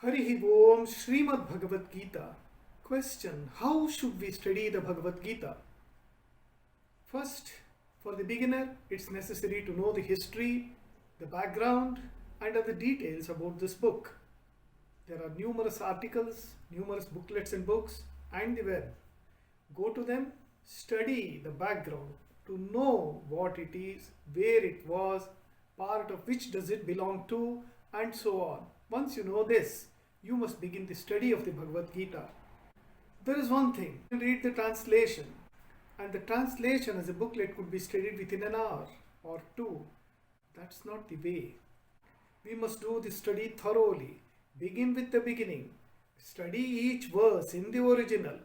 Harihi Om Srimad Bhagavadgita. Question: how should we study the Bhagavad Gita? First, for the beginner, it's necessary to know the history, the background, and other details about this book. There are numerous articles, numerous booklets and books, and the web. Go to them, study the background to know what it is, where it was, part of which does it belong to, and so on. Once you know this, you must begin the study of the Bhagavad Gita. There is one thing, you read the translation, and the translation as a booklet could be studied within an hour or two. That's not the way. We must do the study thoroughly. Begin with the beginning. Study each verse in the original.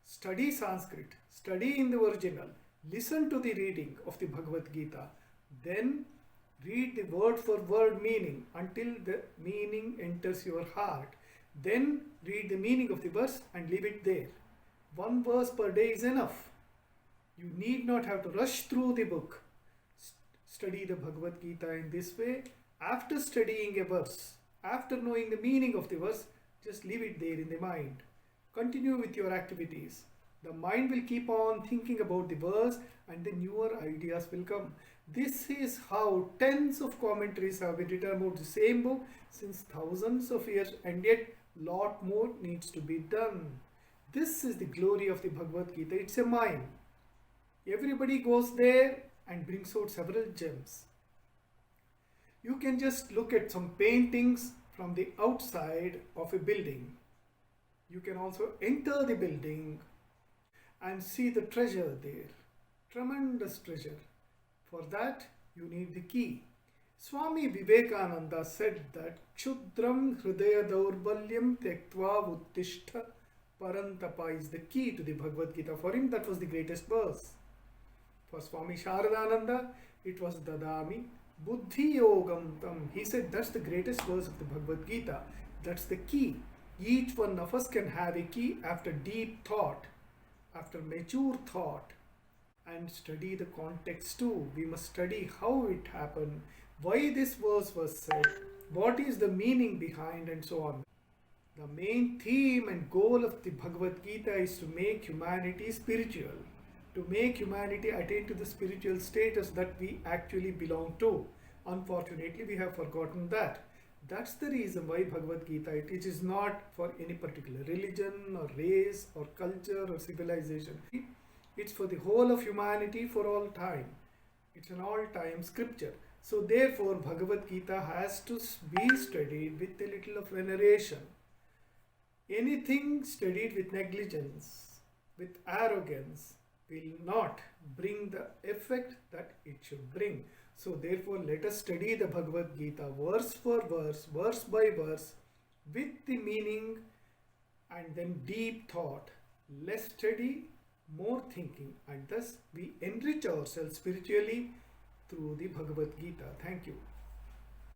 Study Sanskrit. Study in the original. Listen to the reading of the Bhagavad Gita. Then read the word for word meaning until the meaning enters your heart. Then read the meaning of the verse and leave it there. One verse per day is enough. You need not have to rush through the book. Study the Bhagavad Gita in this way. After studying a verse, after knowing the meaning of the verse, just leave it there in the mind. Continue with your activities. The mind will keep on thinking about the verse and the newer ideas will come. This is how tens of commentaries have been written about the same book since thousands of years, and yet lot more needs to be done. This is the glory of the Bhagavad Gita. It's a mine. Everybody goes there and brings out several gems. You can just look at some paintings from the outside of a building. You can also enter the building and see the treasure there. Tremendous treasure. For that, you need the key. Swami Vivekananda said that Kshudram Hridaya Daurbalyam Tektva Uttishta Parantapa is the key to the Bhagavad Gita. For him, that was the greatest verse. For Swami Sharadananda, it was Dadami Buddhi Yogam Tam. He said that's the greatest verse of the Bhagavad Gita. That's the key. Each one of us can have a key after deep thought, after mature thought, and study the context too. We must study how it happened, why this verse was said, what is the meaning behind, and so on. The main theme and goal of the Bhagavad Gita is to make humanity spiritual, to make humanity attain to the spiritual status that we actually belong to. Unfortunately, we have forgotten that. That's the reason why Bhagavad Gita, it is not for any particular religion or race or culture or civilization. It's for the whole of humanity for all time. It's an all-time scripture. So therefore, Bhagavad Gita has to be studied with a little of veneration. Anything studied with negligence, with arrogance, will not bring the effect that it should bring. So therefore, let us study the Bhagavad Gita verse for verse, verse by verse, with the meaning and then deep thought. Less study, more thinking, and thus we enrich ourselves spiritually through the Bhagavad Gita. Thank you.